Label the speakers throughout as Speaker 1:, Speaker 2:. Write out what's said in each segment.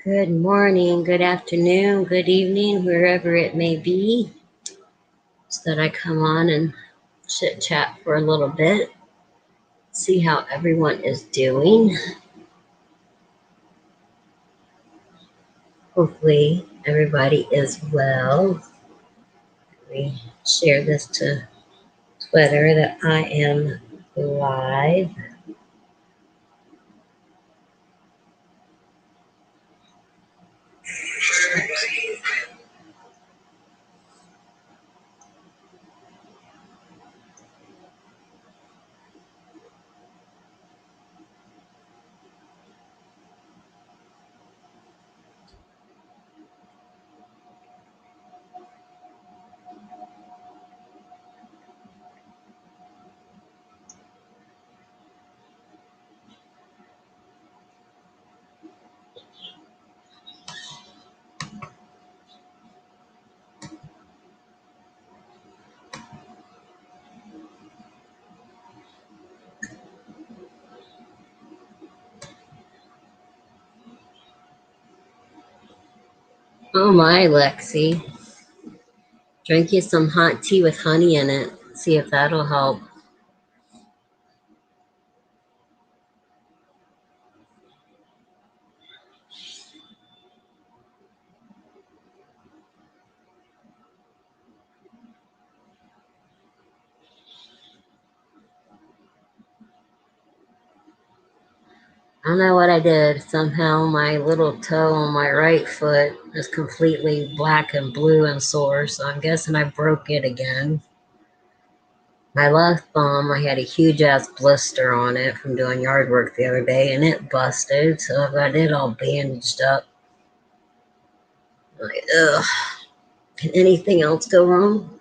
Speaker 1: Good morning, good afternoon, good evening, wherever it may be. So that I come on and chit chat for a little bit, see how everyone is doing. Hopefully, everybody is well. We share this to Twitter that I am live. Oh my, Lexi. Drink you some hot tea with honey in it. See if that'll help. I don't know what I did. Somehow my little toe on my right foot is completely black and blue and sore, so I'm guessing I broke it again. My left thumb, I had a huge ass blister on it from doing yard work the other day, and it busted, so I've got it all bandaged up. Like, ugh. Can anything else go wrong?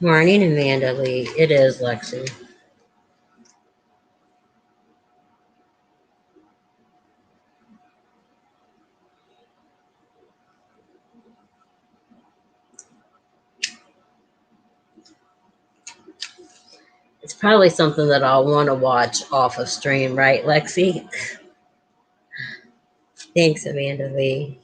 Speaker 1: Morning, Amanda Lee. It is, Lexi. It's probably something that I'll want to watch off of stream, right, Lexi? Thanks, Amanda Lee.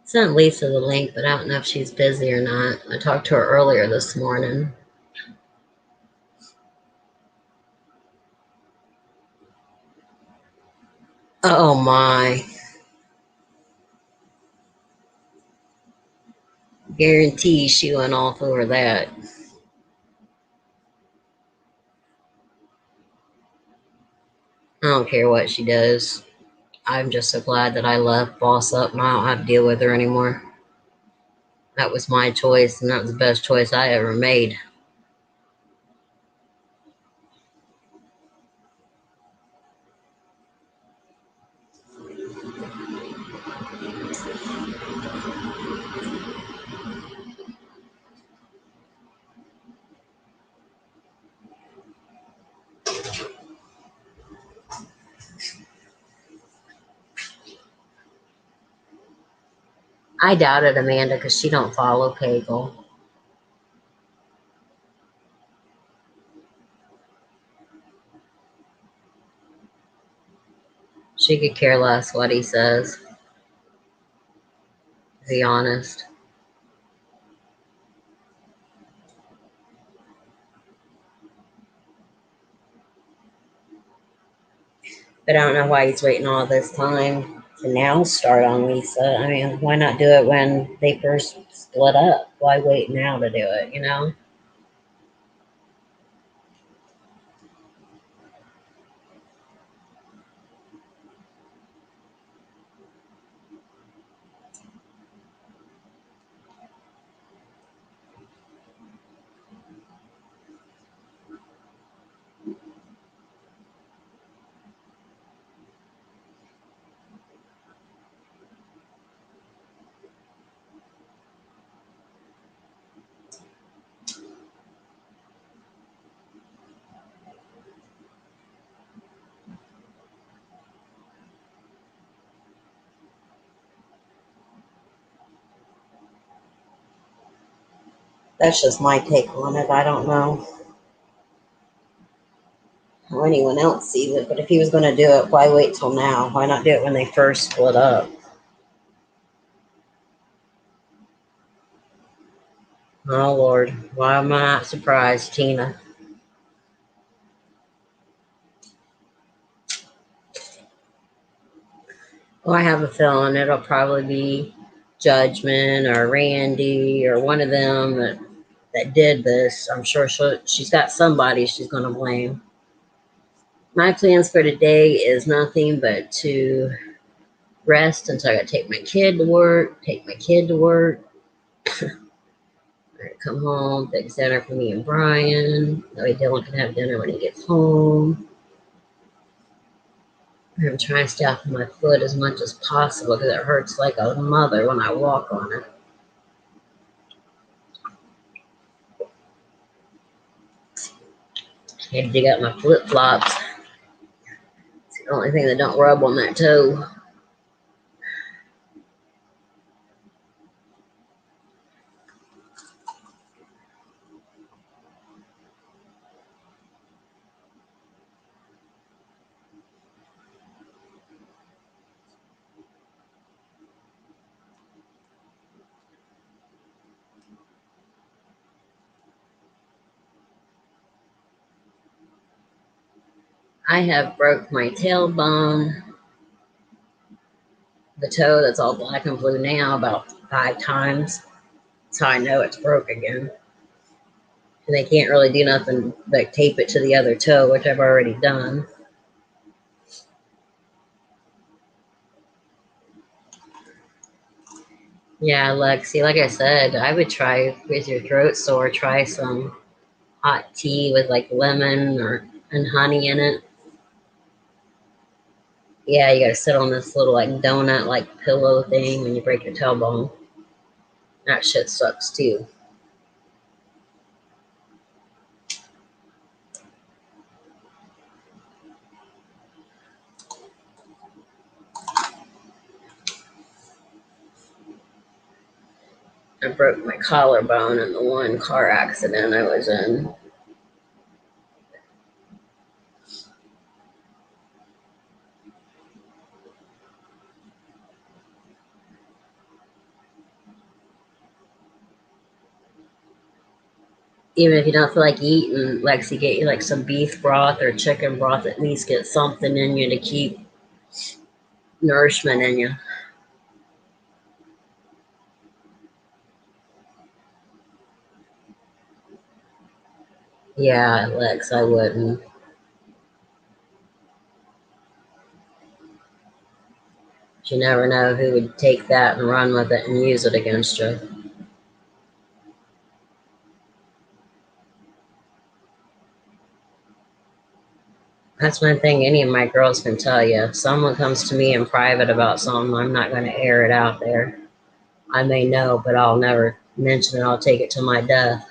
Speaker 1: Sent Lisa the link, but I don't know if she's busy or not. I talked to her earlier this morning. Oh my. Guarantee she went off over that. I don't care what she does. I'm just so glad that I left Boss Up and I don't have to deal with her anymore. That was my choice, and that was the best choice I ever made. I doubt it, Amanda, because she don't follow Pagel. She could care less what he says, to be honest. But I don't know why he's waiting all this time to now start on Lisa. I mean, why not do it when they first split up? Why wait now to do it, you know? That's just my take on it. I don't know how anyone else sees it, but if he was going to do it, why wait till now? Why not do it when they first split up? Oh, Lord. Why am I not surprised, Tina? Well, I have a feeling it'll probably be Judgment or Randy or one of them that did this. I'm sure she's got somebody she's going to blame. My plans for today is nothing but to rest until I got to take my kid to work, come home, fix dinner for me and Brian. That way Dylan can have dinner when he gets home. I'm trying to stay off my foot as much as possible because it hurts like a mother when I walk on it. I had to dig out my flip flops. It's the only thing that don't rub on that toe. I have broke my tailbone, the toe that's all black and blue now, about 5 times. That's how I know it's broke again. And they can't really do nothing but tape it to the other toe, which I've already done. Yeah, Lexi, like I said, I would try with your throat sore, try some hot tea with like lemon and honey in it. Yeah, you gotta sit on this little like donut like pillow thing when you break your tailbone. That shit sucks too. I broke my collarbone in the one car accident I was in. Even if you don't feel like eating, Lexi, get you like some beef broth or chicken broth. At least get something in you to keep nourishment in you. Yeah, Lex, I wouldn't. You never know who would take that and run with it and use it against you. That's one thing any of my girls can tell you. If someone comes to me in private about something, I'm not going to air it out there. I may know, but I'll never mention it. I'll take it to my death.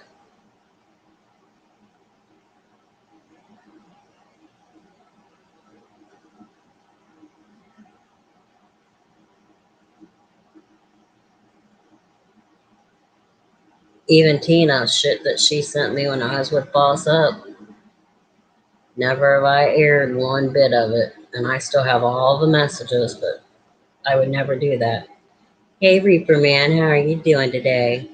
Speaker 1: Even Tina, shit that she sent me when I was with Boss Up, never have I aired one bit of it. And I still have all the messages, but I would never do that. Hey, Reaper Man, how are you doing today?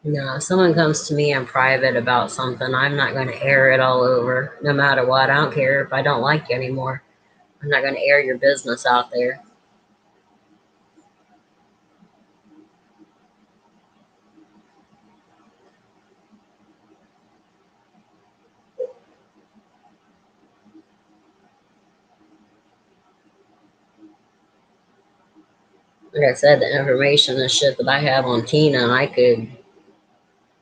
Speaker 1: No, if someone comes to me in private about something, I'm not going to air it all over, no matter what. I don't care if I don't like you anymore. I'm not going to air your business out there. Like I said, the information and shit that I have on Tina, I could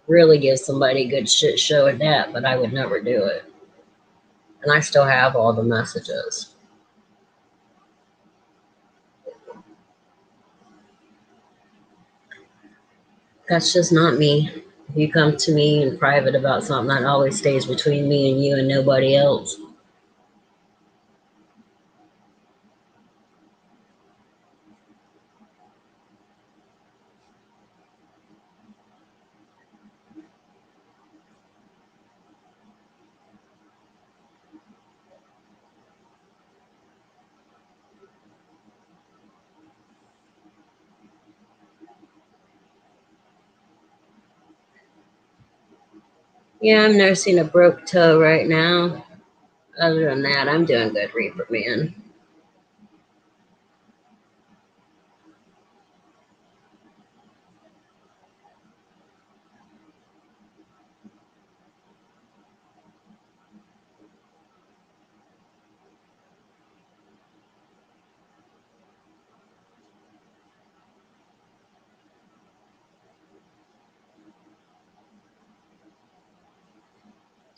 Speaker 1: really give somebody a good shit show at that, but I would never do it. And I still have all the messages. That's just not me. If you come to me in private about something, that always stays between me and you and nobody else. Yeah, I'm nursing a broke toe right now. Other than that, I'm doing good, Reaper Man.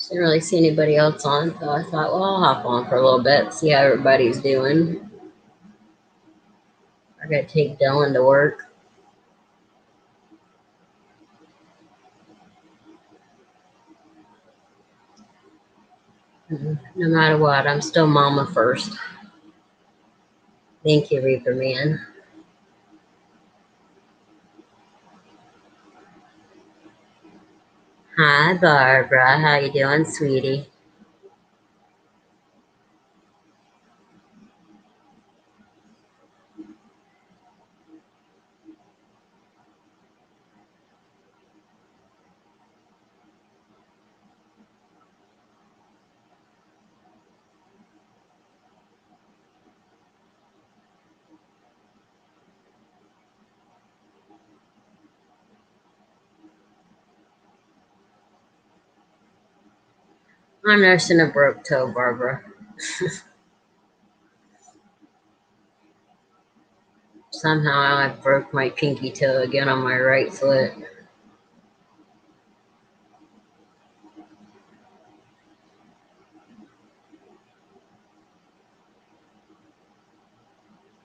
Speaker 1: Didn't really see anybody else on, so I thought, well, I'll hop on for a little bit, see how everybody's doing. I gotta take Dylan to work. No matter what, I'm still mama first. Thank you, Reaper Man. Hi, Barbara. How you doing, sweetie? I'm nursing a broke toe, Barbara. Somehow I broke my pinky toe again on my right foot.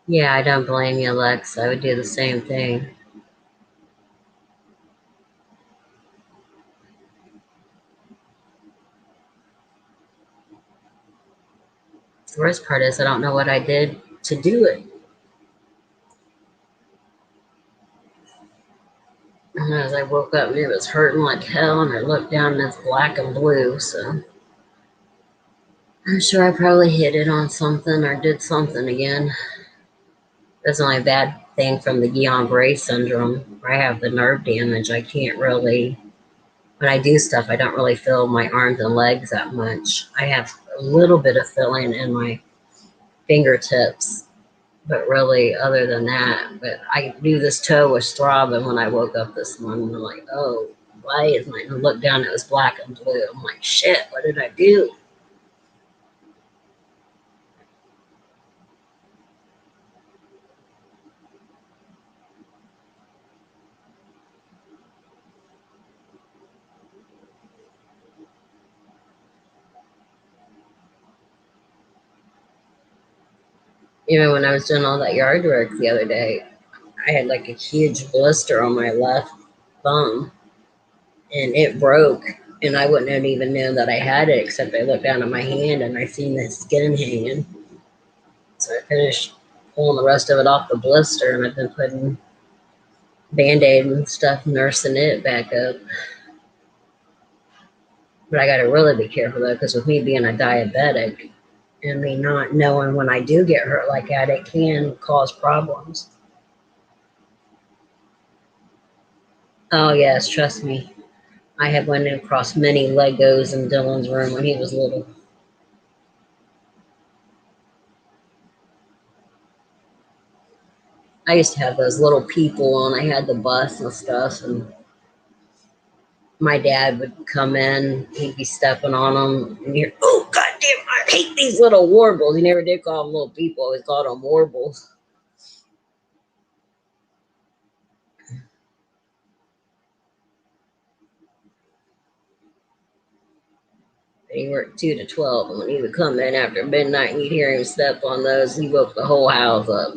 Speaker 1: Yeah, I don't blame you, Lex. I would do the same thing. The worst part is I don't know what I did to do it. And as I woke up, and it was hurting like hell, and I looked down and it's black and blue, so I'm sure I probably hit it on something or did something again. That's the only bad thing from the Guillain-Barré syndrome, where I have the nerve damage. I can't really, when I do stuff, I don't really feel my arms and legs that much. I have a little bit of feeling in my fingertips, but really, other than that, but I knew this toe was throbbing when I woke up this morning. I'm like, oh, why is my, and I looked down, it was black and blue. I'm like, shit, what did I do? Even when I was doing all that yard work the other day, I had like a huge blister on my left thumb and it broke. And I wouldn't have even known that I had it, except I looked down at my hand and I seen the skin hanging. So I finished pulling the rest of it off the blister, and I've been putting Band-Aid and stuff, nursing it back up. But I got to really be careful though, because with me being a diabetic and me not knowing when I do get hurt like that, it can cause problems. Oh yes, trust me. I have went across many Legos in Dylan's room when he was little. I used to have those little people and I had the bus and stuff, and my dad would come in, he'd be stepping on them, and you're, oh goddamn, I hate these little warbles. He never did call them little people, always called them warbles. And he worked 2 to 12, and when he would come in after midnight and you'd hear him step on those, he woke the whole house up.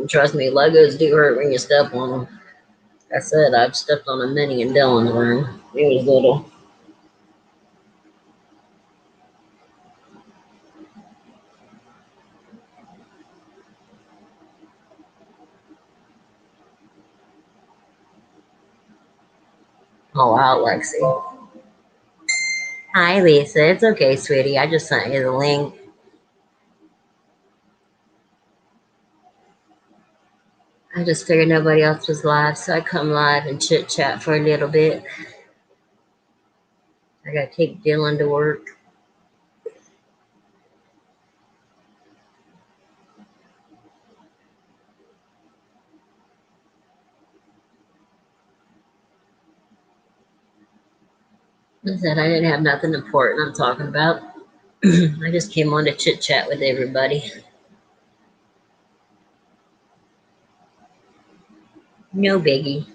Speaker 1: And trust me, Legos do hurt when you step on them. I said I've stepped on a mini in Dylan's room. He was little. Oh wow, Lexi. Hi, Lisa. It's okay, sweetie. I just sent you the link. I just figured nobody else was live, so I come live and chit chat for a little bit. I gotta take Dylan to work. I said I didn't have nothing important I'm talking about. I just came on to chit chat with everybody. No biggie.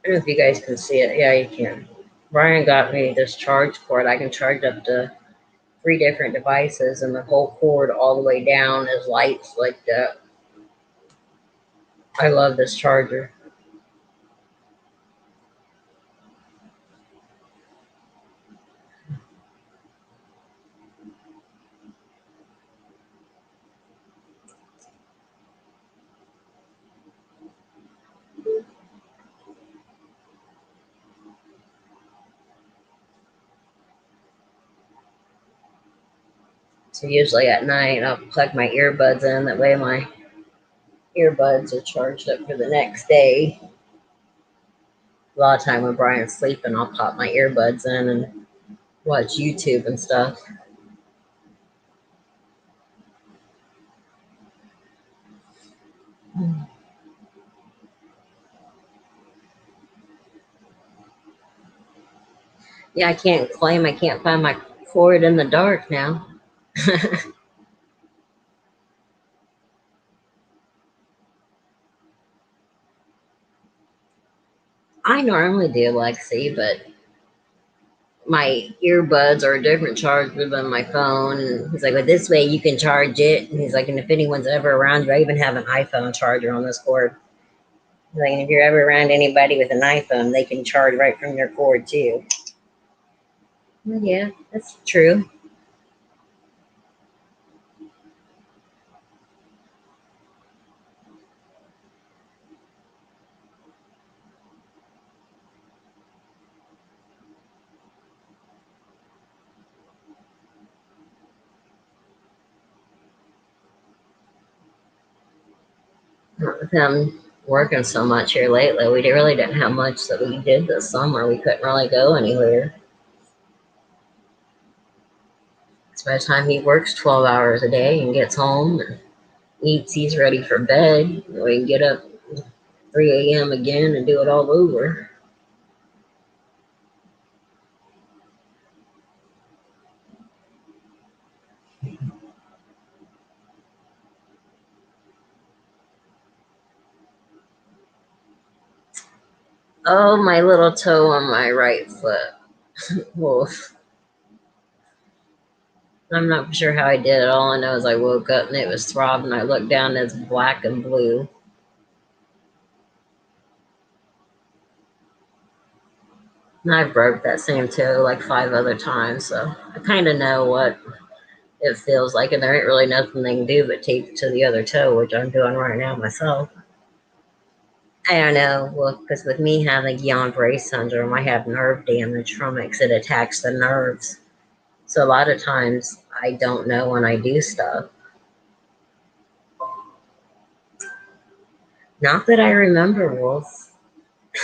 Speaker 1: I don't know if you guys can see it. Yeah, you can. Brian got me this charge cord. I can charge up to 3 different devices, and the whole cord all the way down is lights like that. I love this charger. So usually at night I'll plug my earbuds in. That way my earbuds are charged up for the next day. A lot of time when Brian's sleeping, I'll pop my earbuds in and watch YouTube and stuff. Yeah, I can't claim I can't find my cord in the dark now. I normally do, Lexi, but my earbuds are a different charger than my phone. And he's like, well, this way you can charge it. And he's like, and if anyone's ever around you, I even have an iPhone charger on this cord. He's like, and if you're ever around anybody with an iPhone, they can charge right from your cord too. Well, yeah, that's true. With him working so much here lately, we really didn't have much that we did this summer. We couldn't really go anywhere. So by the time he works 12 hours a day and gets home and eats, he's ready for bed. We can get up 3 a.m. again and do it all over. Oh, my little toe on my right foot. Wolf. I'm not sure how I did it. All I know is I woke up and it was throbbing. I looked down and it's black and blue. And I've broke that same toe like 5 other times, so I kind of know what it feels like, and there ain't really nothing they can do but tape it to the other toe, which I'm doing right now myself. I don't know. Well, because with me having Guillain-Barré syndrome, I have nerve damage from it because it attacks the nerves. So a lot of times I don't know when I do stuff. Not that I remember, Wolf,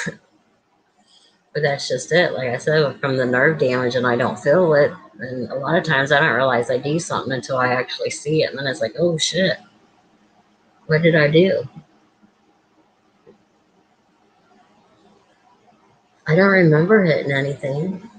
Speaker 1: but that's just it. Like I said, from the nerve damage and I don't feel it. And a lot of times I don't realize I do something until I actually see it. And then it's like, oh shit, what did I do? I don't remember hitting anything.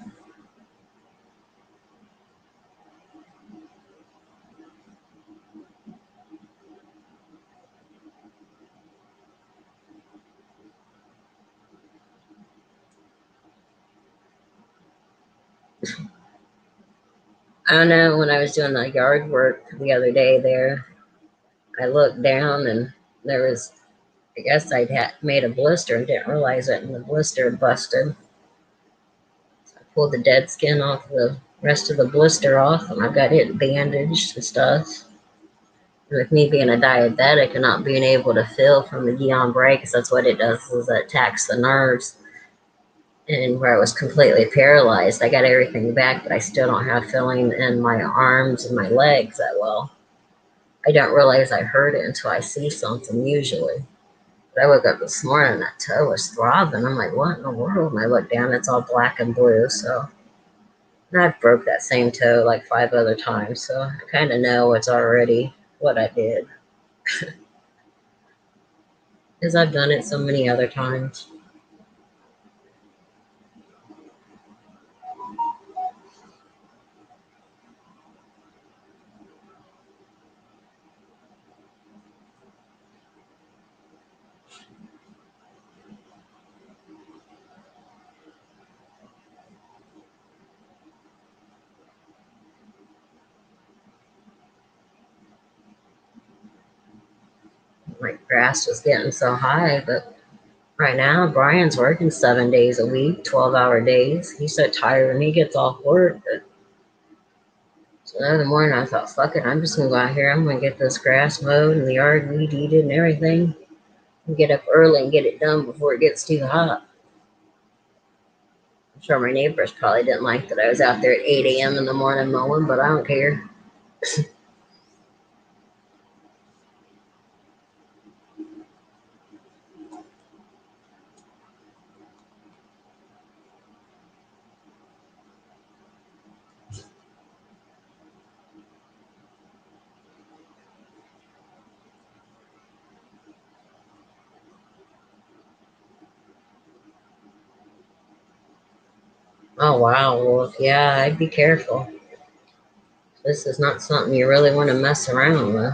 Speaker 1: I don't know, when I was doing the yard work the other day there, I looked down and there was, I guess I'd made a blister and didn't realize it, and the blister busted. So I pulled the dead skin off the rest of the blister off, and I got it bandaged and stuff. And with me being a diabetic and not being able to feel from the Guillain-Barré, because that's what it does, is it attacks the nerves. And where I was completely paralyzed, I got everything back, but I still don't have feeling in my arms and my legs that well. I don't realize I hurt it until I see something usually. But I woke up this morning and that toe was throbbing. I'm like, what in the world? And I look down, it's all black and blue. So, and I've broke that same toe like 5 other times. So I kind of know it's already what I did because I've done it so many other times. My grass was getting so high, but right now Brian's working 7 days a week, 12-hour days. He's so tired when he gets off work. So the other morning I thought, fuck it, I'm just gonna go out here. I'm gonna get this grass mowed and the yard weed eated and everything. And get up early and get it done before it gets too hot. I'm sure my neighbors probably didn't like that I was out there at 8 a.m. in the morning mowing, but I don't care. Oh wow, well yeah, I'd be careful. This is not something you really want to mess around with.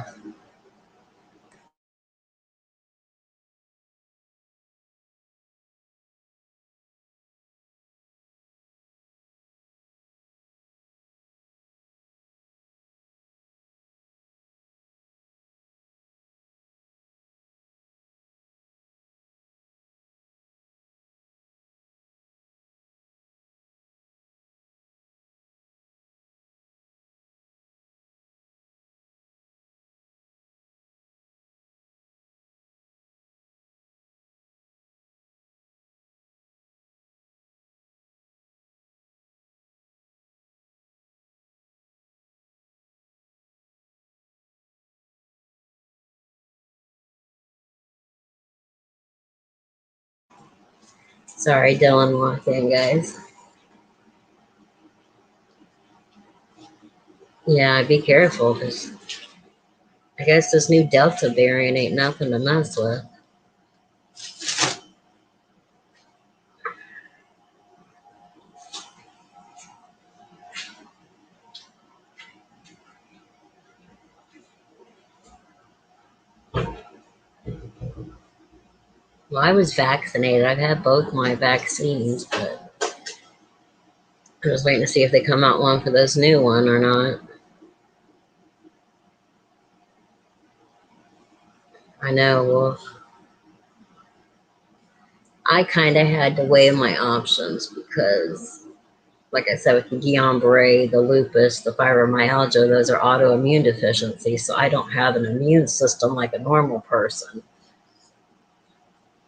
Speaker 1: Sorry, Dylan walked in, guys. Yeah, be careful because I guess this new Delta variant ain't nothing to mess with. Well, I was vaccinated. I've had both my vaccines, but I was waiting to see if they come out one for this new one or not. I know, well, I kind of had to weigh my options because, like I said, with the Guillain-Barré, the lupus, the fibromyalgia, those are autoimmune deficiencies. So I don't have an immune system like a normal person.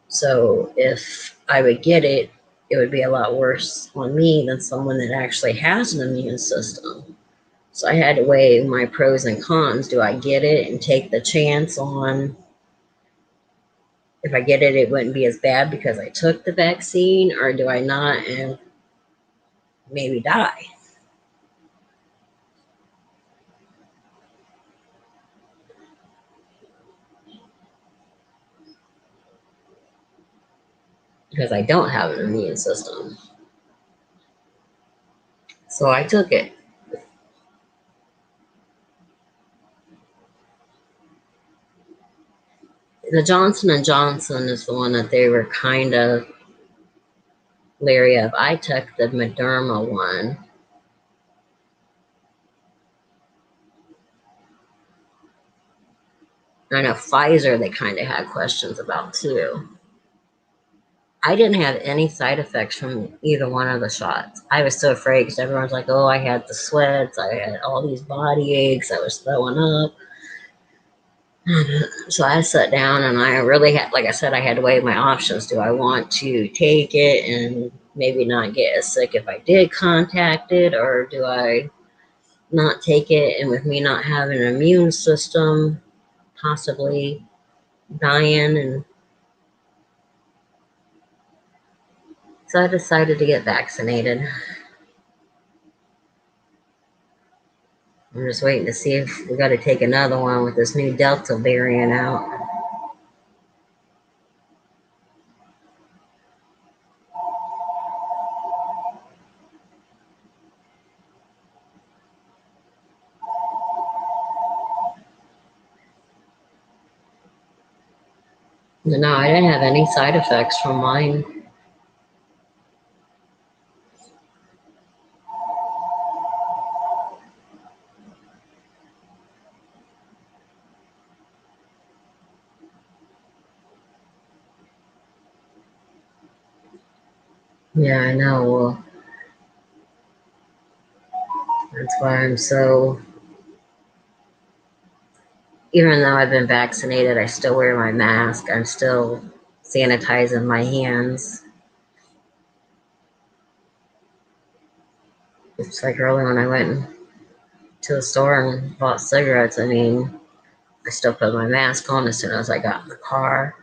Speaker 1: So if I would get it, it would be a lot worse on me than someone that actually has an immune system. So I had to weigh my pros and cons. Do I get it and take the chance on if I get it, it wouldn't be as bad because I took the vaccine, or do I not and maybe die? because I don't have an immune system. So I took it. The Johnson and Johnson is the one that they were kind of leery of. I took the Moderna one. I know Pfizer they kind of had questions about too. I didn't have any side effects from either one of the shots. I was so afraid because everyone's like, oh, I had the sweats, I had all these body aches, I was throwing up. So I sat down and I really had, like I said, I had to weigh my options. Do I want to take it and maybe not get as sick if I did contact it, or do I not take it and with me not having an immune system, possibly dying? And so I decided to get vaccinated. I'm just waiting to see if we got to take another one with this new Delta variant out. No, I didn't have any side effects from mine. Yeah, I know. Well, that's why I'm so. Even though I've been vaccinated, I still wear my mask. I'm still sanitizing my hands. It's like early when I went to the store and bought cigarettes. I mean, I still put my mask on as soon as I got in the car.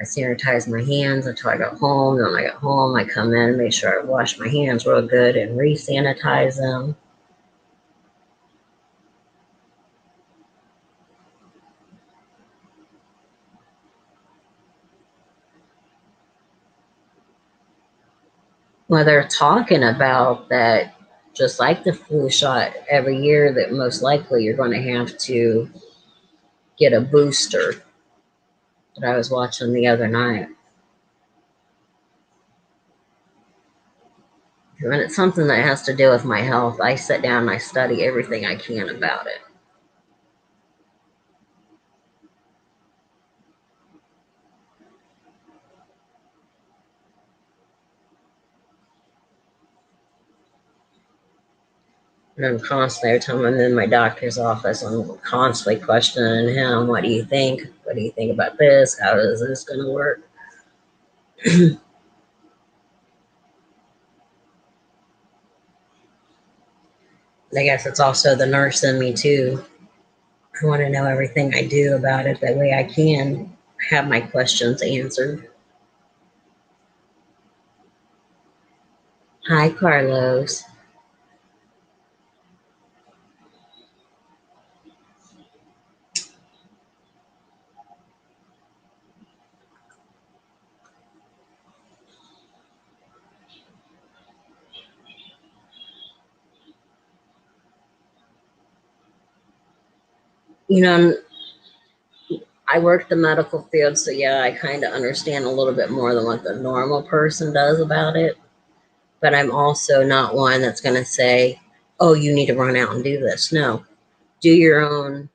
Speaker 1: I sanitized my hands until I got home. Then when I got home, I come in and make sure I wash my hands real good and re-sanitize them. Well, they're talking about that, just like the flu shot every year, that most likely you're going to have to get a booster, that I was watching the other night. When it's something that has to do with my health, I sit down and I study everything I can about it. And I'm constantly, every time I'm in my doctor's office, I'm constantly questioning him. What do you think? What do you think about this? How is this going to work? I guess it's also the nurse in me, too. I want to know everything I do about it. That way I can have my questions answered. Hi, Carlos. You know, I work the medical field, so yeah, I kind of understand a little bit more than what the normal person does about it. But I'm also not one that's going to say, oh, you need to run out and do this. No, do your own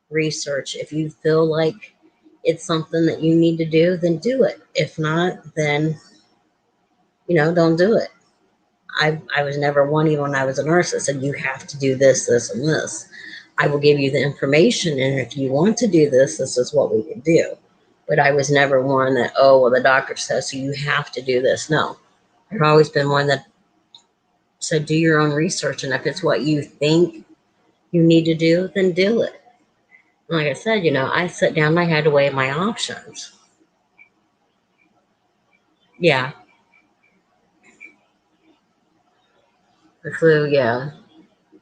Speaker 1: research. If you feel like it's something that you need to do, then do it. If not, then, don't do it. I was never one, even when I was a nurse, that said, you have to do this, this, and this. I will give you the information, and if you want to do this, this is what we can do. But I was never one that, oh, well, the doctor says, so you have to do this. No, I've always been one that said, do your own research, and if it's what you think you need to do, then do it. Like I said, I sat down and I had to weigh my options. Yeah, the flu, yeah,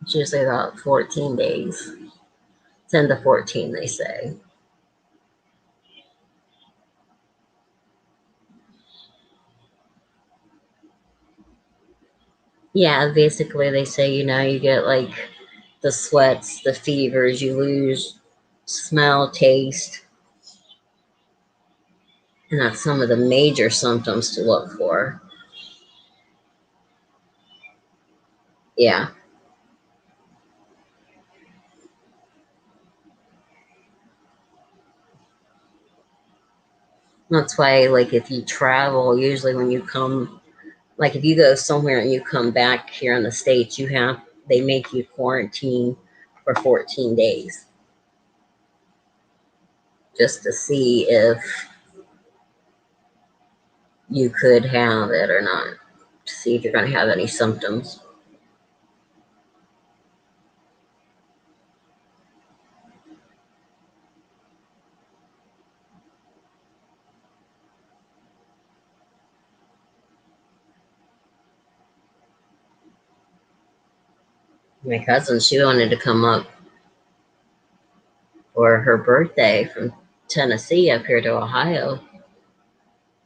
Speaker 1: it's usually about 14 days. 10 to 14, they say. Yeah, basically they say, you get like the sweats, the fevers, you lose smell, taste, and that's some of the major symptoms to look for. Yeah. That's why, like, if you travel, usually when you come, like, if you go somewhere and you come back here in the States, they make you quarantine for 14 days just to see if you could have it or not, to see if you're going to have any symptoms. My cousin, she wanted to come up for her birthday from Tennessee up here to Ohio,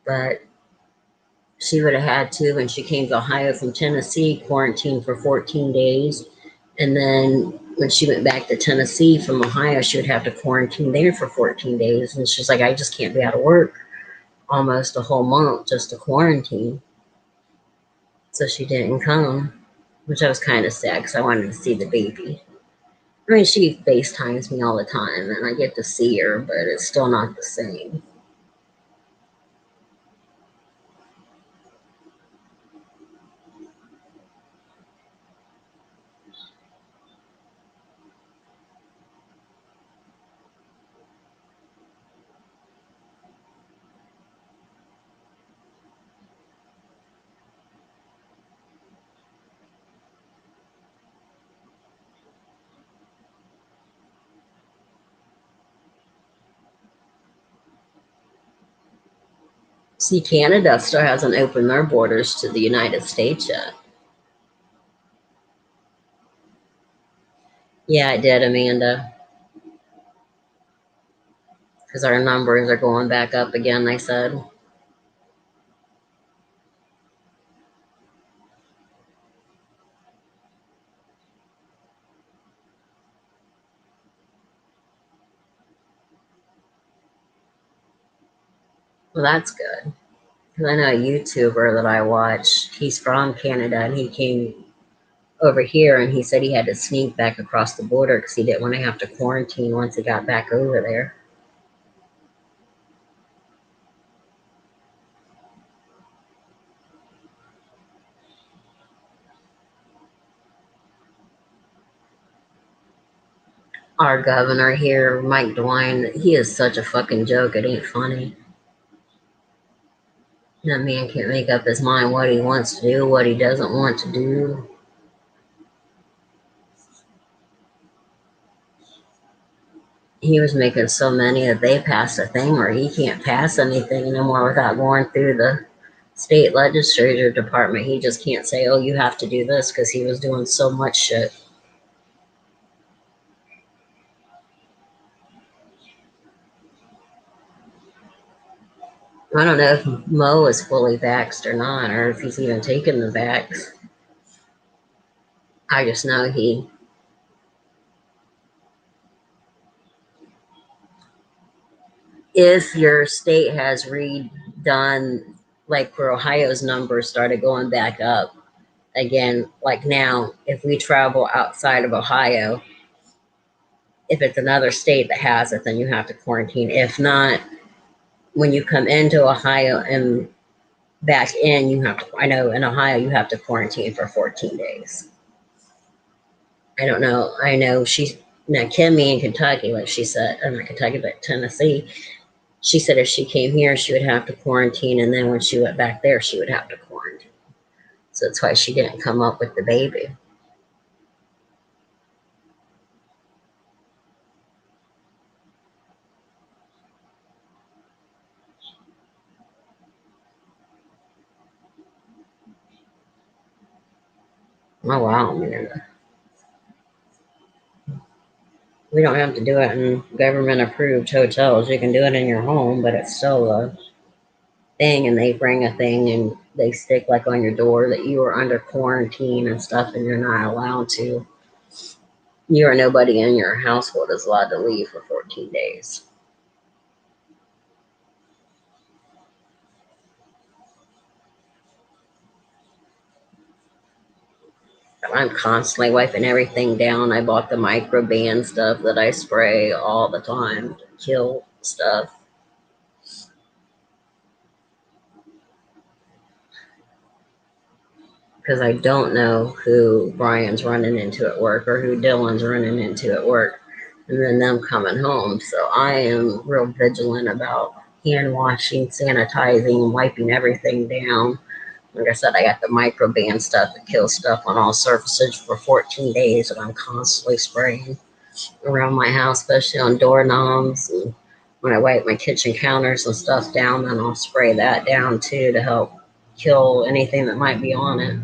Speaker 1: but she would have had to, when she came to Ohio from Tennessee, quarantine for 14 days. And then when she went back to Tennessee from Ohio, she would have to quarantine there for 14 days. And she's like, I just can't be out of work almost a whole month just to quarantine. So she didn't come, which I was kind of sad because I wanted to see the baby. I mean, she FaceTimes me all the time and I get to see her, but it's still not the same. See, Canada still hasn't opened their borders to the United States yet. Yeah, I did, Amanda, because our numbers are going back up again, they said. Well, that's good. Because I know a YouTuber that I watch, he's from Canada, and he came over here and he said he had to sneak back across the border because he didn't want to have to quarantine once he got back over there. Our governor here, Mike DeWine, he is such a fucking joke, it ain't funny. That man can't make up his mind what he wants to do, what he doesn't want to do. He was making so many that they passed a thing where he can't pass anything anymore without going through the state legislature department. He just can't say, oh, you have to do this, because he was doing so much shit. I don't know if Mo is fully vaxxed or not, or if he's even taken the vax. I just know if your state has redone, like where Ohio's numbers started going back up again, like now, if we travel outside of Ohio, if it's another state that has it, then you have to quarantine. If not, when you come into Ohio and back in, I know in Ohio, you have to quarantine for 14 days. I don't know. I know now Kimmy in Kentucky, like she said, not Kentucky, but Tennessee, she said if she came here, she would have to quarantine. And then when she went back there, she would have to quarantine. So that's why she didn't come up with the baby. Oh, wow, man. We don't have to do it in government approved hotels. You can do it in your home, but it's still thing, and they bring a thing and they stick like on your door that you are under quarantine and stuff, and you're not allowed to. You or nobody in your household is allowed to leave for 14 days. I'm constantly wiping everything down. I bought the microban stuff that I spray all the time to kill stuff because I don't know who Brian's running into at work or who Dylan's running into at work, and then them coming home. So I am real vigilant about hand washing, sanitizing, wiping everything down. Like I said, I got the microban stuff that kills stuff on all surfaces for 14 days, and I'm constantly spraying around my house, especially on doorknobs. And when I wipe my kitchen counters and stuff down, then I'll spray that down too to help kill anything that might be on it.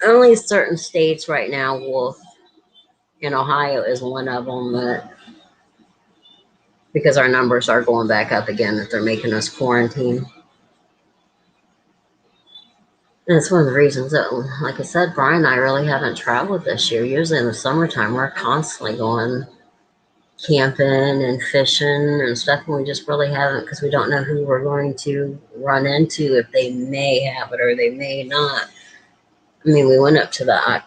Speaker 1: Only certain states right now will, and Ohio is one of them, that because our numbers are going back up again, that they're making us quarantine. And it's one of the reasons that, like I said, Brian and I really haven't traveled this year. Usually in the summertime, we're constantly going camping and fishing and stuff, and we just really haven't because we don't know who we're going to run into, if they may have it or they may not. I mean, we went up to the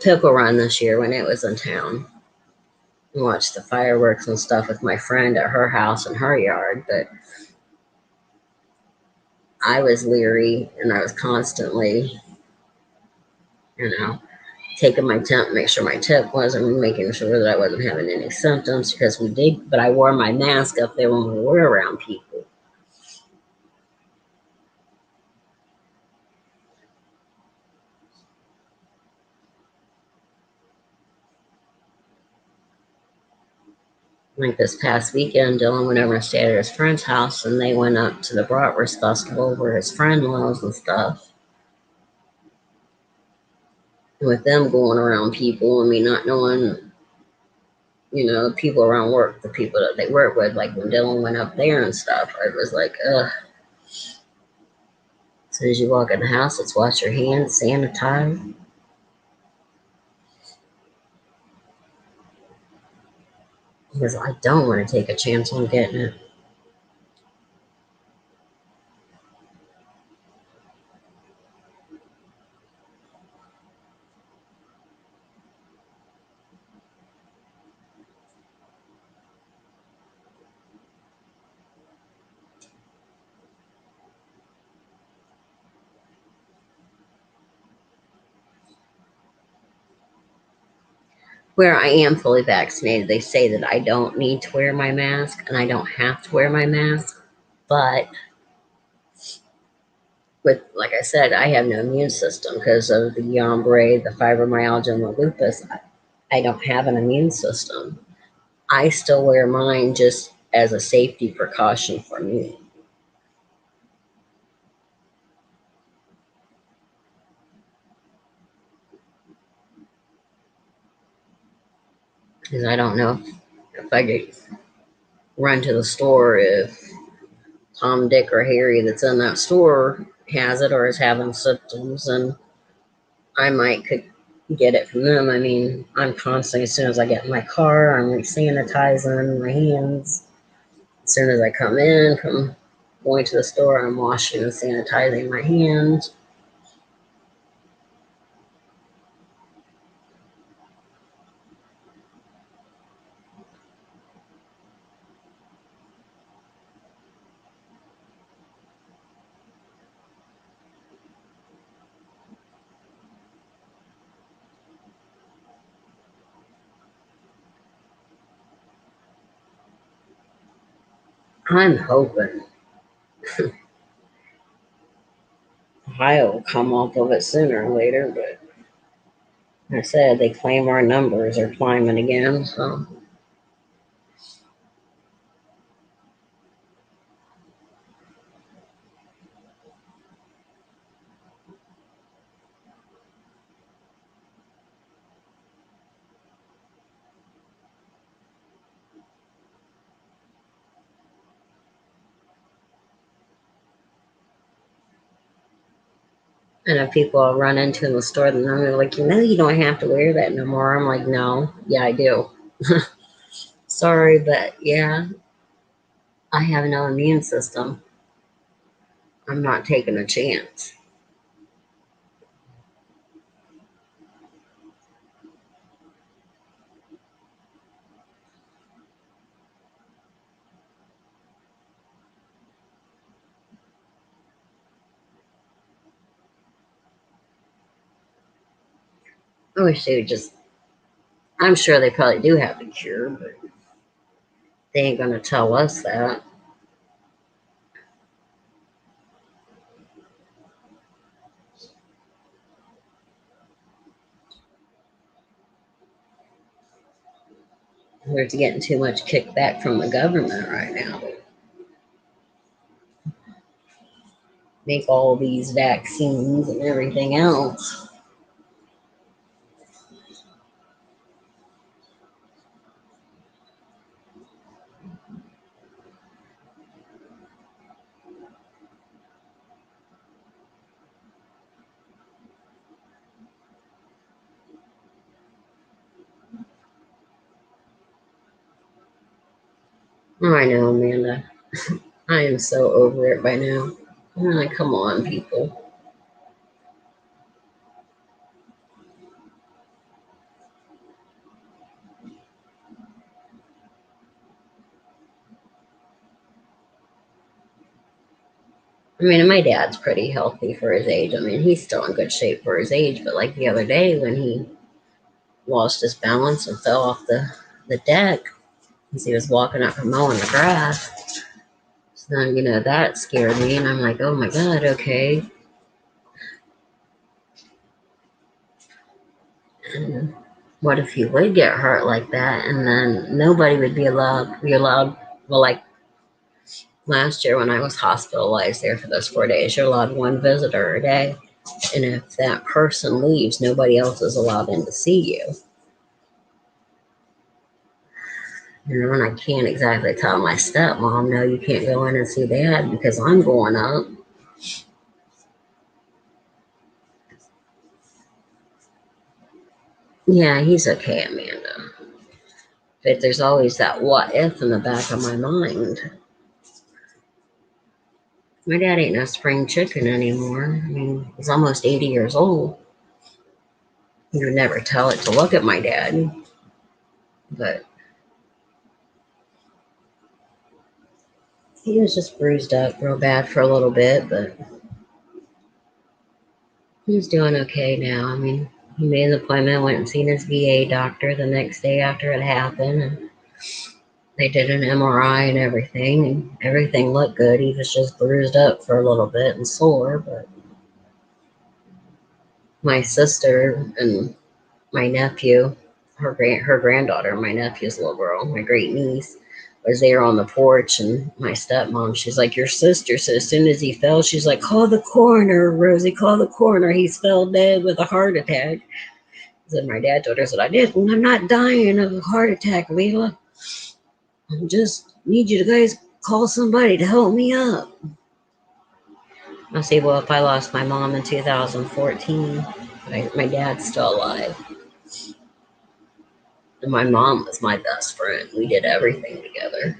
Speaker 1: pickle run this year when it was in town and watched the fireworks and stuff with my friend at her house in her yard, but I was leery and I was constantly, you know, taking my temp, make sure my tip wasn't, making sure that I wasn't having any symptoms because we did, but I wore my mask up there when we were around people. Like this past weekend, Dylan went over and stayed at his friend's house, and they went up to the Bratwurst Festival where his friend lives and stuff. And with them going around people, I mean, not knowing, the people around work, the people that they work with, like when Dylan went up there and stuff, I was like, ugh. As soon as you walk in the house, let's wash your hands, sanitize. Because I don't want to take a chance on getting it. Where I am fully vaccinated, they say that I don't need to wear my mask and I don't have to wear my mask. But with, like I said, I have no immune system because of the Guillain-Barré, the fibromyalgia, and the lupus. I don't have an immune system. I still wear mine just as a safety precaution for me because I don't know if I get run to the store, if Tom, Dick, or Harry that's in that store has it or is having symptoms, and I might could get it from them. I mean, I'm constantly, as soon as I get in my car, I'm sanitizing my hands. As soon as I come in from going to the store, I'm washing and sanitizing my hands. I'm hoping Ohio will come off of it sooner or later, but like I said, they claim our numbers are climbing again, so And if people I run into in the store, then they're like, you don't have to wear that no more. I'm like, no, yeah, I do. Sorry, but yeah, I have no immune system. I'm not taking a chance. I wish they would just, I'm sure they probably do have the cure, but they ain't going to tell us that. We're getting too much kickback from the government right now. Make all these vaccines and everything else. Oh, I know, Amanda. I am so over it by now. I'm like, come on, people. I mean, and my dad's pretty healthy for his age. I mean, he's still in good shape for his age, but like the other day when he lost his balance and fell off the deck as he was walking up from mowing the grass. So, that scared me. And I'm like, oh my God, okay. And what if he would get hurt like that? And then nobody would be allowed, well, like last year when I was hospitalized there for those 4 days, you're allowed one visitor a day. And if that person leaves, nobody else is allowed in to see you. And I can't exactly tell my stepmom, no, you can't go in and see dad because I'm going up. Yeah, he's okay, Amanda. But there's always that what if in the back of my mind. My dad ain't no spring chicken anymore. I mean, he's almost 80 years old. You would never tell it to look at my dad. But he was just bruised up real bad for a little bit, but he's doing okay now. I mean, he made an appointment, went and seen his VA doctor the next day after it happened, and they did an MRI and everything, and everything looked good. He was just bruised up for a little bit and sore, but my sister and my nephew, her granddaughter, my nephew's little girl, my great niece, was there on the porch, and my stepmom, she's like, your sister. So as soon as he fell, she's like, call the coroner, Rosie, call the coroner. He's fell dead with a heart attack. Then my dad told her, said, I'm not dying of a heart attack, Leela. I just need you to guys call somebody to help me up. I say, well, if I lost my mom in 2014, my dad's still alive. And my mom was my best friend. We did everything together.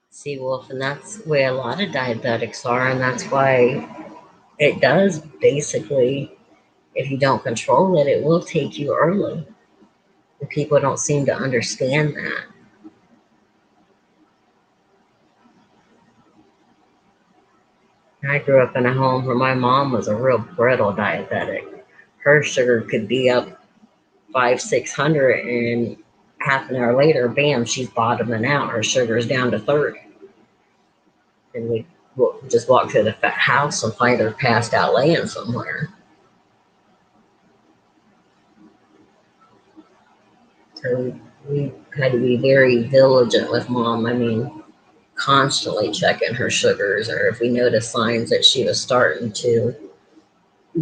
Speaker 1: See, Wolf, and that's where a lot of diabetics are, and that's why it does basically, if you don't control it, it will take you early. And people don't seem to understand that. I grew up in a home where my mom was a real brittle diabetic. Her sugar could be up 600, and half an hour later, bam, she's bottoming out. Her sugar's down to 30. And we just walk through the house and find her passed out laying somewhere. So we had to be very diligent with mom. I mean, constantly checking her sugars, or if we noticed signs that she was starting to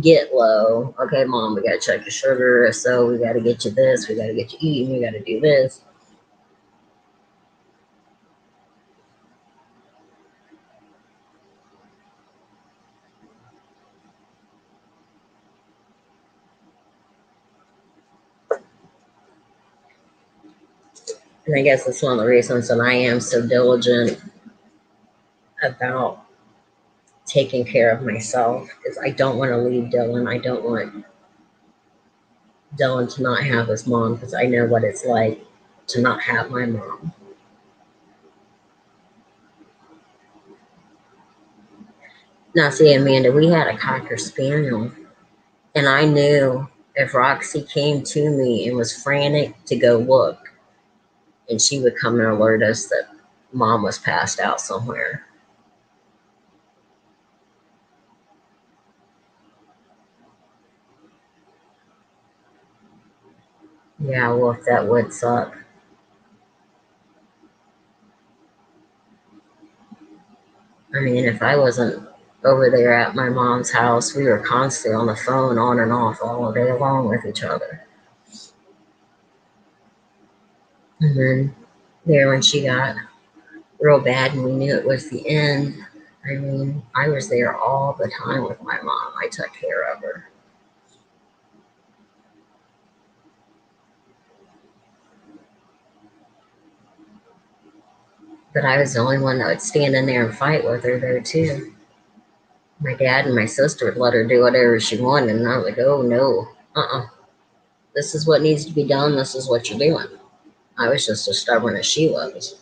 Speaker 1: get low. Okay, mom, we gotta check your sugar. So we gotta get you this. We gotta get you eating. We gotta do this. And I guess that's one of the reasons that I am so diligent about taking care of myself is I don't want to leave Dylan. I don't want Dylan to not have his mom because I know what it's like to not have my mom. Now, see, Amanda, we had a Cocker Spaniel, and I knew if Roxy came to me and was frantic to go look, and she would come and alert us that mom was passed out somewhere. Yeah, well, if that would suck. I mean, if I wasn't over there at my mom's house, we were constantly on the phone on and off all day long with each other. And then there, when she got real bad and we knew it was the end, I mean, I was there all the time with my mom. I took care of her. But I was the only one that would stand in there and fight with her there too. My dad and my sister would let her do whatever she wanted, and I was like, oh no, this is what needs to be done. This is what you're doing. I was just as stubborn as she was.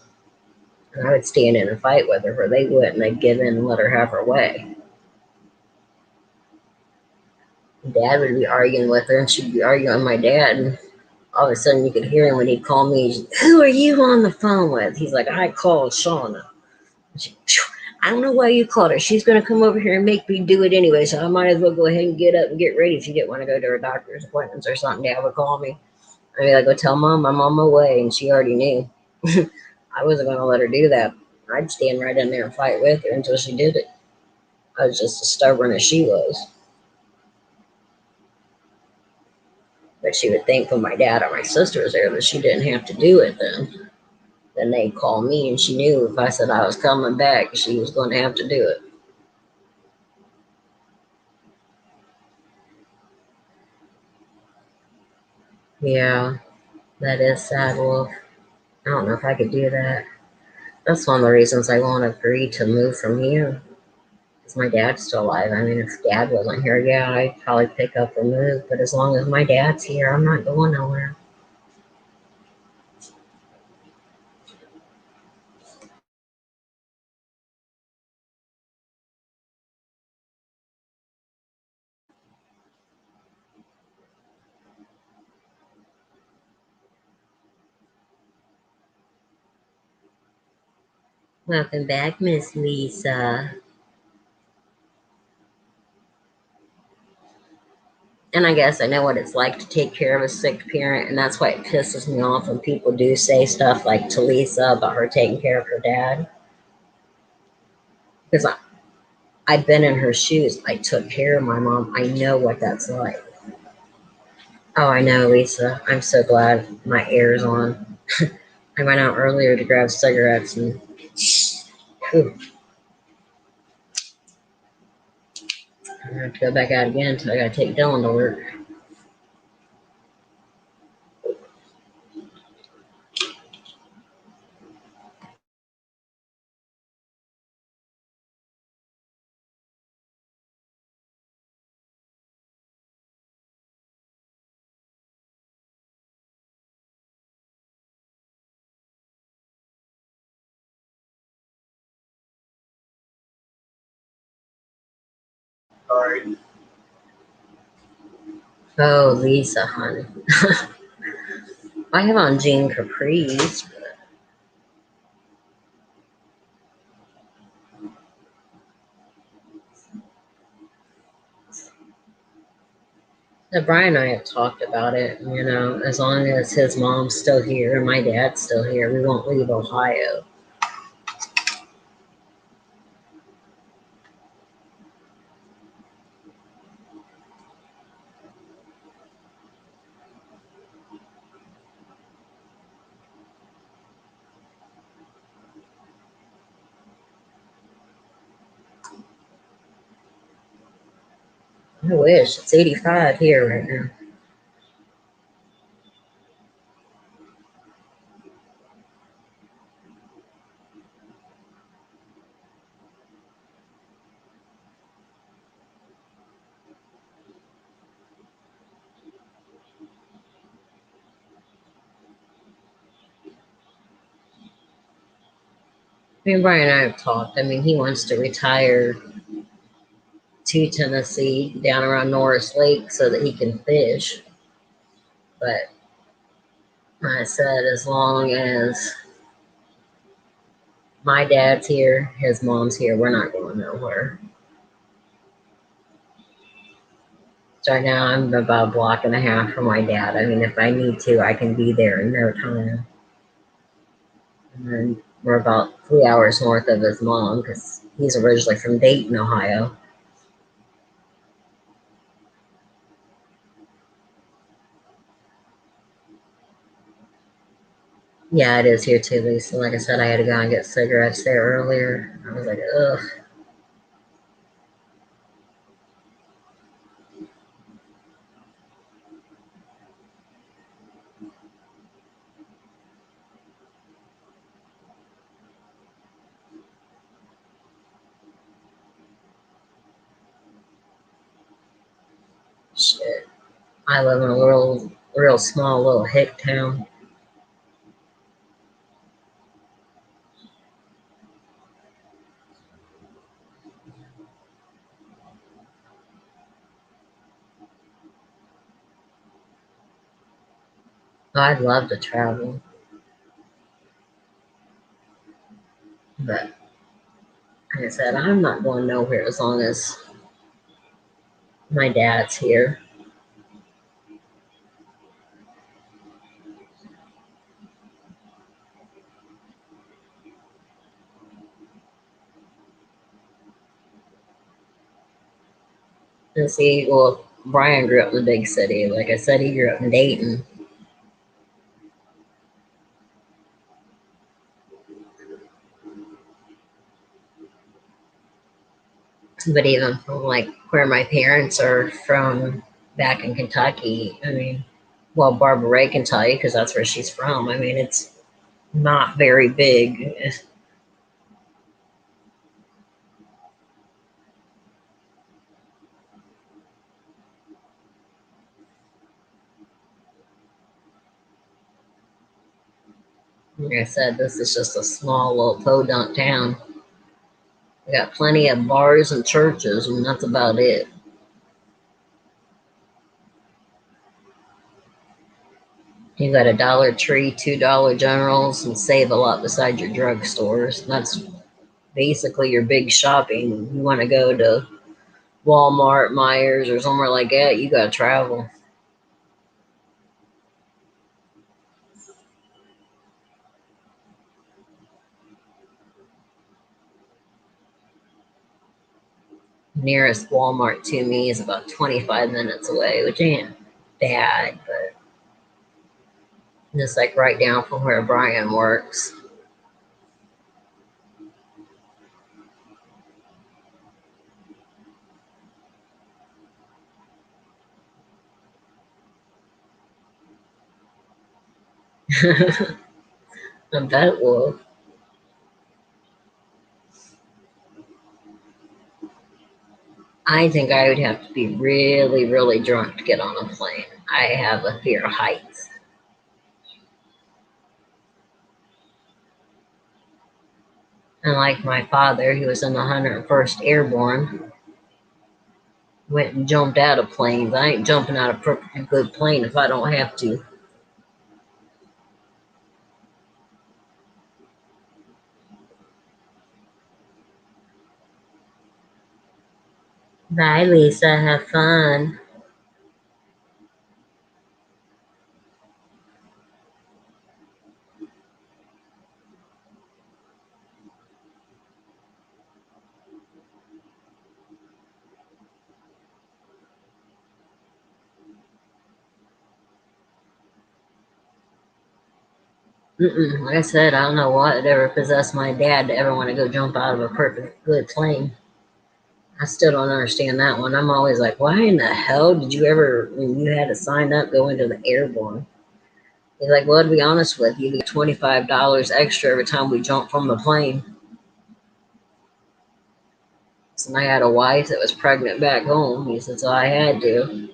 Speaker 1: And I would stand in and fight with her, or they wouldn't. They'd give in and let her have her way. Dad would be arguing with her, and she'd be arguing with my dad. And all of a sudden, you could hear him when he'd call me. Who are you on the phone with? He's like, I called Shauna. She, I don't know why you called her. She's going to come over here and make me do it anyway, so I might as well go ahead and get up and get ready if you didn't want to go to her doctor's appointments or something. Dad would call me. I'd be like, go tell mom I'm on my way, and she already knew. I wasn't going to let her do that. I'd stand right in there and fight with her until she did it. I was just as stubborn as she was. But she would think when my dad or my sister was there that she didn't have to do it then. Then they'd call me, and she knew if I said I was coming back, she was going to have to do it. Yeah, that is sad, Wolf. I don't know if I could do that. That's one of the reasons I won't agree to move from here. Because my dad's still alive. I mean, if dad wasn't here, yeah, I'd probably pick up and move. But as long as my dad's here, I'm not going nowhere. Welcome back, Miss Lisa. And I guess I know what it's like to take care of a sick parent, and that's why it pisses me off when people do say stuff like to Lisa about her taking care of her dad. Because I've been in her shoes. I took care of my mom. I know what that's like. Oh, I know, Lisa. I'm so glad my air's on. I went out earlier to grab cigarettes and whew, I have to go back out again until I gotta take Dylan to work. Oh, Lisa, honey. I have on jean capris. Brian and I have talked about it, as long as his mom's still here and my dad's still here, we won't leave Ohio. I wish. It's 85 here right now. Brian and I have talked. He wants to retire to Tennessee down around Norris Lake so that he can fish. But I said, as long as my dad's here, his mom's here, we're not going nowhere. So right now I'm about a block and a half from my dad. If I need to, I can be there in no time. And then we're about 3 hours north of his mom because he's originally from Dayton, Ohio. Yeah, it is here too, Lisa. Like I said, I had to go and get cigarettes there earlier. I was like, ugh. Shit. I live in a real small little hick town. I'd love to travel, but like I said, I'm not going nowhere as long as my dad's here. And see, well, Brian grew up in the big city. Like I said, he grew up in Dayton. But even from like where my parents are from back in Kentucky, well, Barbara Ray can tell you because that's where she's from. It's not very big. Like I said, this is just a small little podunk town. We got plenty of bars and churches, and that's about it. You got a Dollar Tree, $2 Generals, and save a lot beside your drugstores. That's basically your big shopping. You want to go to Walmart, Myers, or somewhere like that, you got to travel. Nearest Walmart to me is about 25 minutes away, which ain't bad, but just like right down from where Brian works. I bet it will. I think I would have to be really, really drunk to get on a plane. I have a fear of heights. And like my father, who was in the 101st Airborne, went and jumped out of planes. I ain't jumping out of a perfectly good plane if I don't have to. Bye, Lisa. Have fun. Like I said, I don't know what ever possessed my dad to ever want to go jump out of a perfect good plane. I still don't understand that one. I'm always like, why in the hell did you ever, when you had to sign up, go into the airborne? He's like, well, to be honest with you, we get $25 extra every time we jump from the plane. So I had a wife that was pregnant back home. He said, so I had to.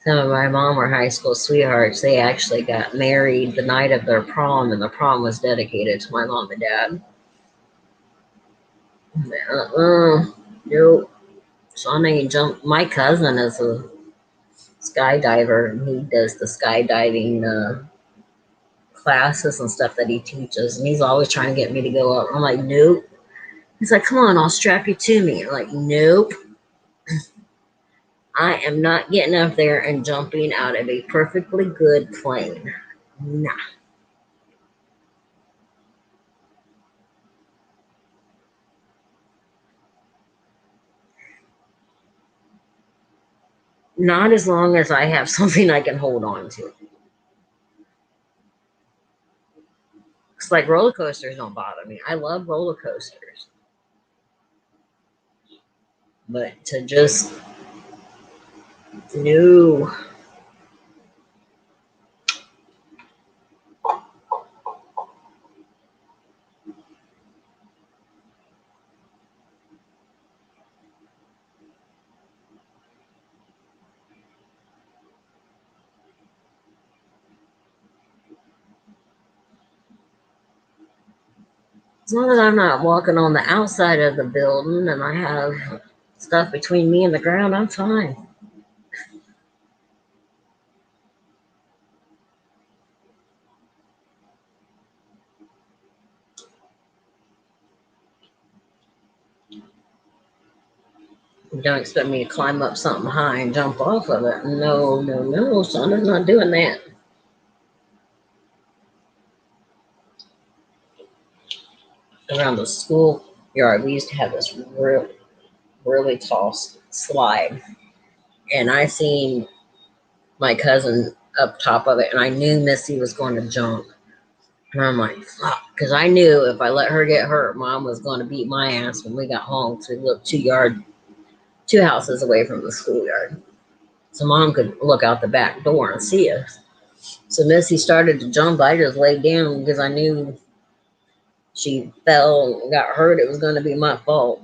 Speaker 1: Some of my mom were high school sweethearts. They actually got married the night of their prom, and the prom was dedicated to my mom and dad. Nope. Sean ain't jump. My cousin is a skydiver, and he does the skydiving classes and stuff that he teaches, and he's always trying to get me to go up. I'm like, nope. He's like, come on, I'll strap you to me. I'm like, nope. I am not getting up there and jumping out of a perfectly good plane. Nah. Not as long as I have something I can hold on to. It's like roller coasters don't bother me. I love roller coasters. But to just, no. As long as I'm not walking on the outside of the building and I have stuff between me and the ground, I'm fine. You don't expect me to climb up something high and jump off of it. No, no, no, son, I'm not doing that. Around the schoolyard, we used to have this really tall slide. And I seen my cousin up top of it, and I knew Missy was going to jump. And I'm like, fuck. Because I knew if I let her get hurt, mom was going to beat my ass when we got home. So we lived 2 houses away from the schoolyard. So mom could look out the back door and see us. So Missy started to jump. I just laid down because I knew she fell and got hurt. It was going to be my fault.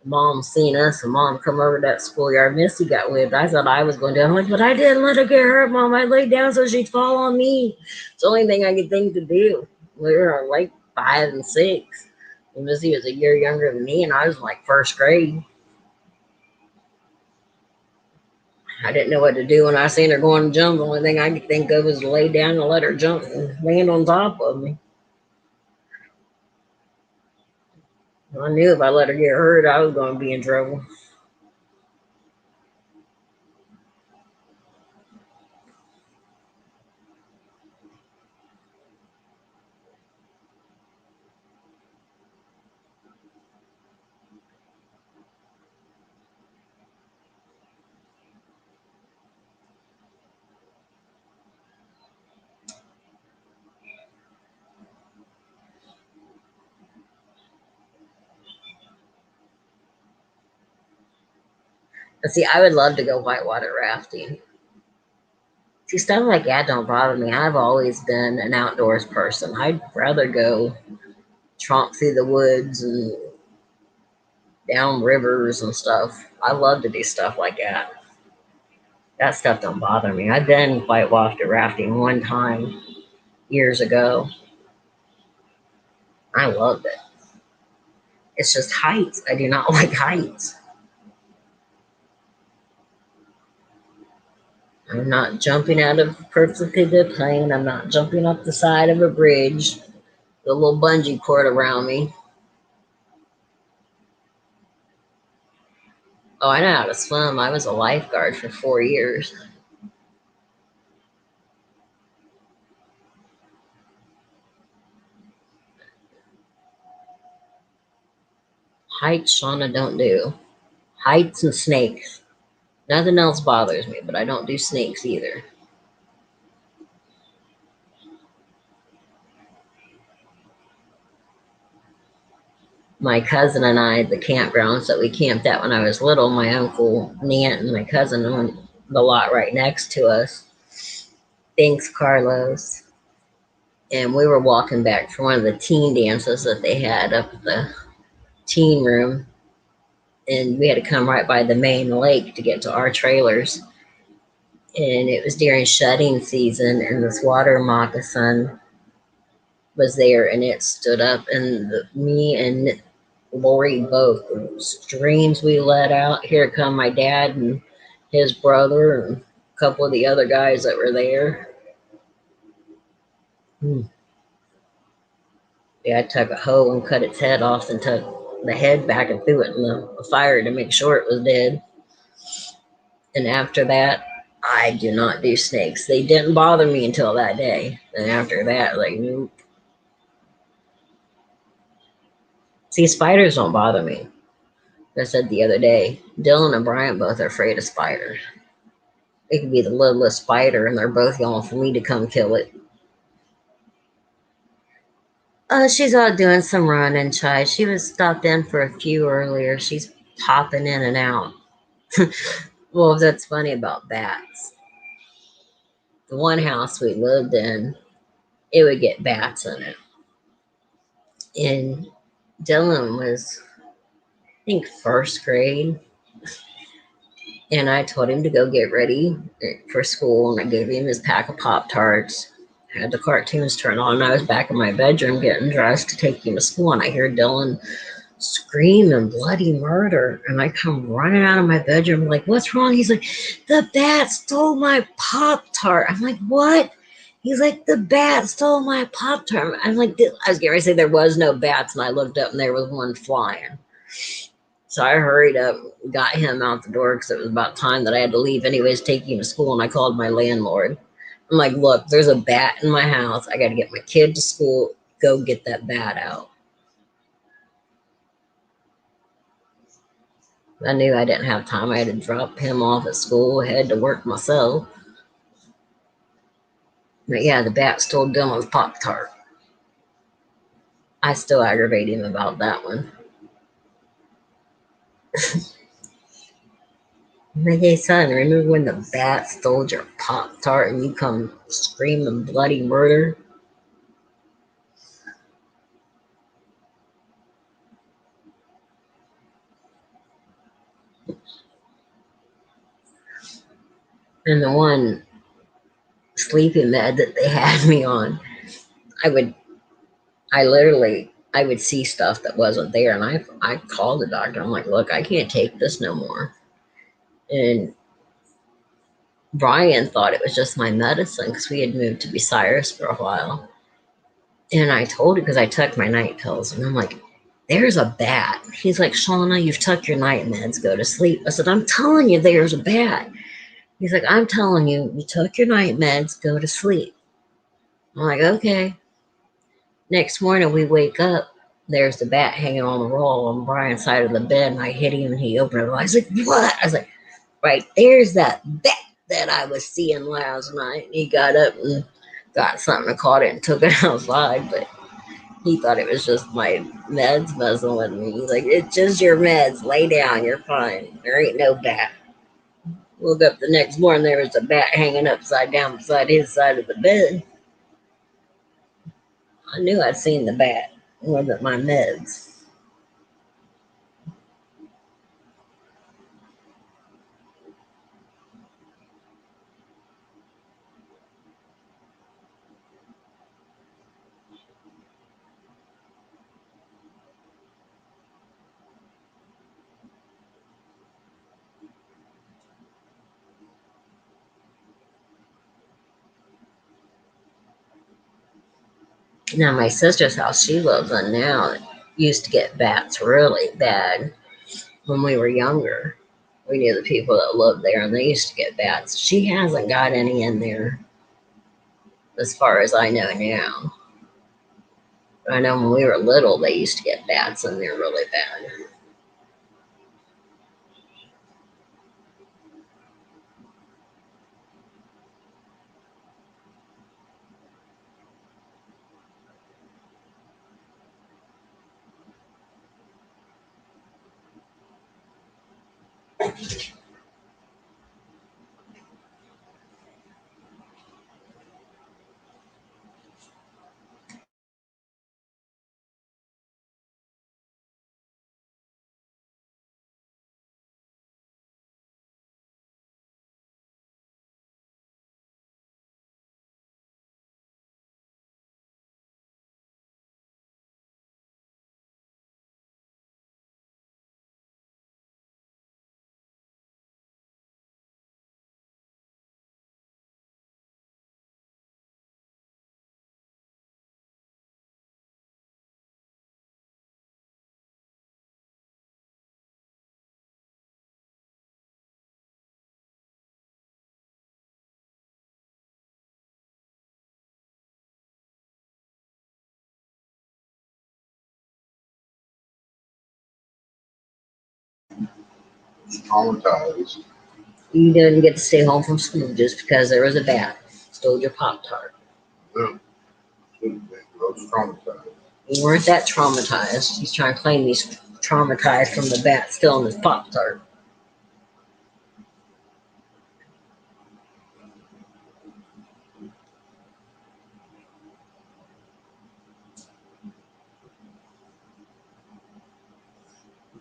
Speaker 1: Mom seen us, and mom come over to that schoolyard. Missy got whipped. I thought I was going to. I'm like, but I didn't let her get hurt, mom. I laid down so she'd fall on me. It's the only thing I could think to do. We were like 5 and 6. And Missy was a year younger than me, and I was like first grade. I didn't know what to do when I seen her going to jump. The only thing I could think of was to lay down and let her jump and land on top of me. I knew if I let her get hurt, I was going to be in trouble. But see, I would love to go whitewater rafting. See, stuff like that don't bother me. I've always been an outdoors person. I'd rather go tromp through the woods and down rivers and stuff. I love to do stuff like that. That stuff don't bother me. I've been whitewater rafting one time years ago. I loved it. It's just heights. I do not like heights. I'm not jumping out of a perfectly good plane. I'm not jumping up the side of a bridge. The little bungee cord around me. Oh, I know how to swim. I was a lifeguard for 4 years. Heights, Shauna, don't do. Heights and snakes. Nothing else bothers me, but I don't do snakes either. My cousin and I, the campgrounds that we camped at when I was little, my uncle, and aunt, and my cousin on the lot right next to us. Thanks, Carlos. And we were walking back from one of the teen dances that they had up at the teen room. And we had to come right by the main lake to get to our trailers. And it was during shutting season, and this water moccasin was there, and it stood up, and me and Lori both screams we let out. Here come my dad and his brother and a couple of the other guys that were there. Yeah, I took a hoe and cut its head off and took the head back and threw it in the fire to make sure it was dead. And after that, I do not do snakes. They didn't bother me until that day. And after that, like, nope. See, spiders don't bother me. I said the other day, Dylan and Brian both are afraid of spiders. It could be the littlest spider, and they're both yelling for me to come kill it. She's out doing some running, Chai. She was stopped in for a few earlier. She's popping in and out. Well, that's funny about bats. The one house we lived in, it would get bats in it. And Dylan was, I think, first grade. And I told him to go get ready for school. And I gave him his pack of Pop-Tarts. I had the cartoons turned on. And I was back in my bedroom getting dressed to take him to school. And I hear Dylan scream and bloody murder. And I come running out of my bedroom like, what's wrong? He's like, the bat stole my Pop-Tart. I'm like, what? He's like, the bat stole my Pop-Tart. I'm like, I was getting ready to say there was no bats. And I looked up and there was one flying. So I hurried up, got him out the door because it was about time that I had to leave anyways, take him to school. And I called my landlord. I'm like, look, there's a bat in my house. I got to get my kid to school. Go get that bat out. I knew I didn't have time. I had to drop him off at school, head to work myself. But yeah, the bat stole Dylan's Pop-Tart. I still aggravate him about that one. I'm like, hey son, remember when the bat stole your Pop-Tart and you come screaming bloody murder? And the one sleeping med that they had me on, I would I would see stuff that wasn't there, and I called the doctor. I'm like, look, I can't take this no more. And Brian thought it was just my medicine because we had moved to Bucyrus for a while. And I told him because I took my night pills, and I'm like, there's a bat. He's like, Shauna, you've took your night meds, go to sleep. I said, I'm telling you, there's a bat. He's like, I'm telling you, you took your night meds, go to sleep. I'm like, okay. Next morning, we wake up. There's the bat hanging on the wall on Brian's side of the bed, and I hit him, and he opened it. I was like, what? I was like, right there's that bat that I was seeing last night. And he got up and got something and caught it and took it outside, but he thought it was just my meds messing with me. He's like, it's just your meds. Lay down. You're fine. There ain't no bat. Woke up the next morning, there was a bat hanging upside down beside his side of the bed. I knew I'd seen the bat. It wasn't my meds. Now, my sister's house she lives in now used to get bats really bad when we were younger. We knew the people that lived there, and they used to get bats. She hasn't got any in there, as far as I know now. But I know when we were little, they used to get bats in there really bad.
Speaker 2: Traumatized.
Speaker 1: You didn't get to stay home from school just because there was a bat. Stole your Pop Tart.
Speaker 2: Yeah, should have been. I was traumatized.
Speaker 1: You weren't that traumatized. He's trying to claim he's traumatized from the bat stealing his Pop Tart.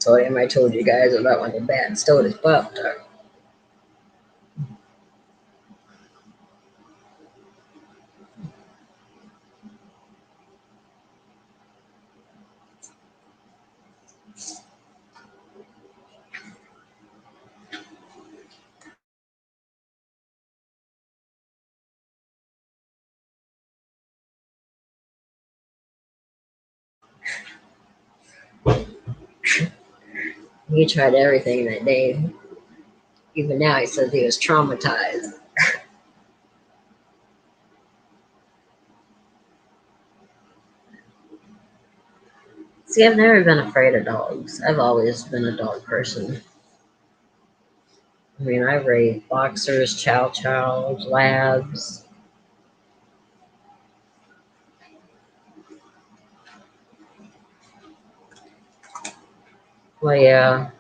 Speaker 1: So I told you guys about when the bat stole his Pop Tart. He tried everything that day. Even now, he says he was traumatized. See, I've never been afraid of dogs. I've always been a dog person. I mean, I've raised boxers, chow chows, labs. Well, yeah.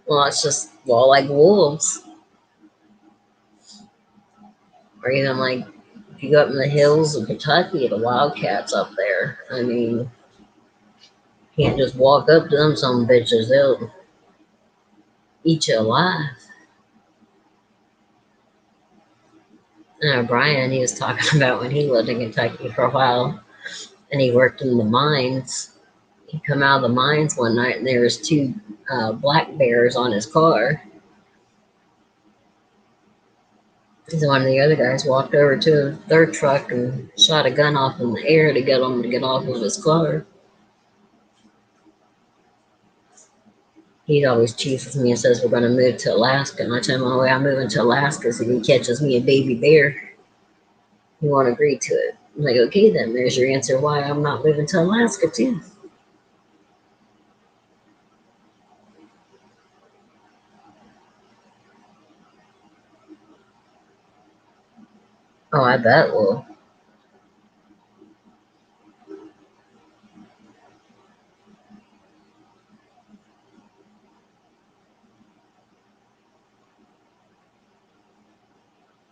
Speaker 1: Well, it's just, well, like wolves. Or even like, if you go up in the hills of Kentucky, the wildcats up there. I mean, you can't just walk up to them, some bitches. They'll eat you alive. Brian, he was talking about when he lived in Kentucky for a while and he worked in the mines. He come out of the mines one night and there was two black bears on his car. So one of the other guys walked over to their truck and shot a gun off in the air to get him to get off of his car. He always cheats with me and says we're going to move to Alaska. And I tell him, oh, I'm moving to Alaska so he catches me a baby bear. He won't agree to it. I'm like, okay, then there's your answer why I'm not moving to Alaska, too. Oh, I bet will.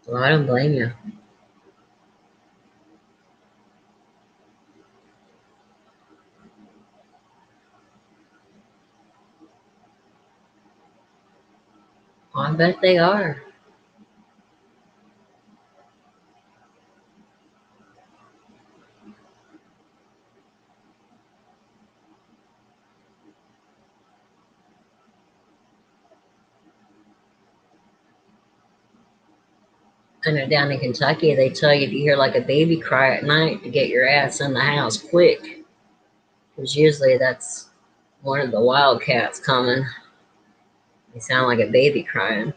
Speaker 1: Well, I don't blame you. Well, I bet they are. I know down in Kentucky, they tell you if you hear like a baby cry at night to get your ass in the house quick. Because usually that's one of the wildcats coming. They sound like a baby crying.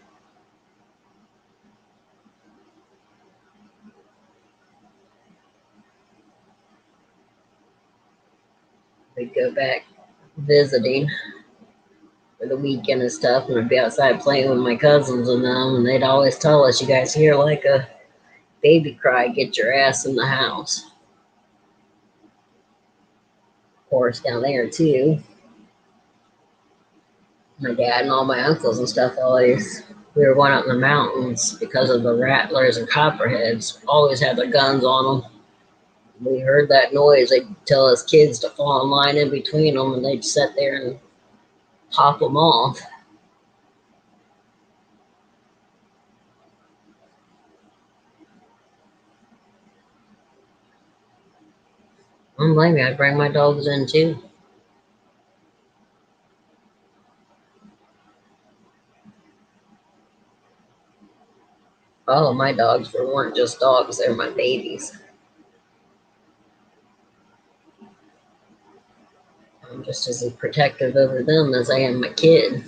Speaker 1: We'd go back visiting for the weekend and stuff, and I'd be outside playing with my cousins and them, and they'd always tell us, you guys hear like a Baby cry, get your ass in the house. Of course, down there too. My dad and all my uncles and stuff always, we were going up in the mountains because of the rattlers and copperheads, always had their guns on them. We heard that noise, they'd tell us kids to fall in line in between them, and they'd sit there and pop them off. I don't blame me, I'd bring my dogs in too. All of my dogs weren't just dogs, they were my babies. I'm just as protective over them as I am my kid.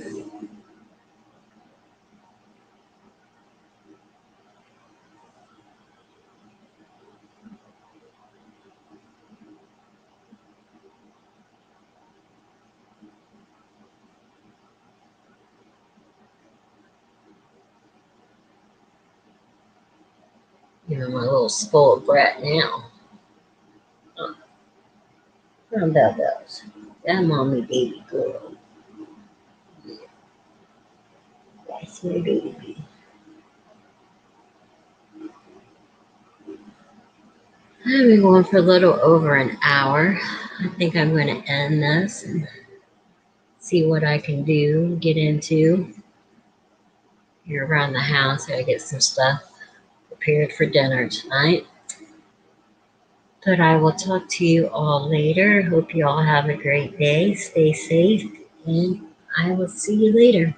Speaker 1: You know, my little spoiled brat now. Oh, how about those? That mommy baby girl. That's my baby. I've been going for a little over an hour. I think I'm going to end this and see what I can do, get into here around the house. I get some stuff prepared for dinner tonight. But I will talk to you all later. Hope you all have a great day. Stay safe, and I will see you later.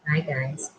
Speaker 1: Bye, guys.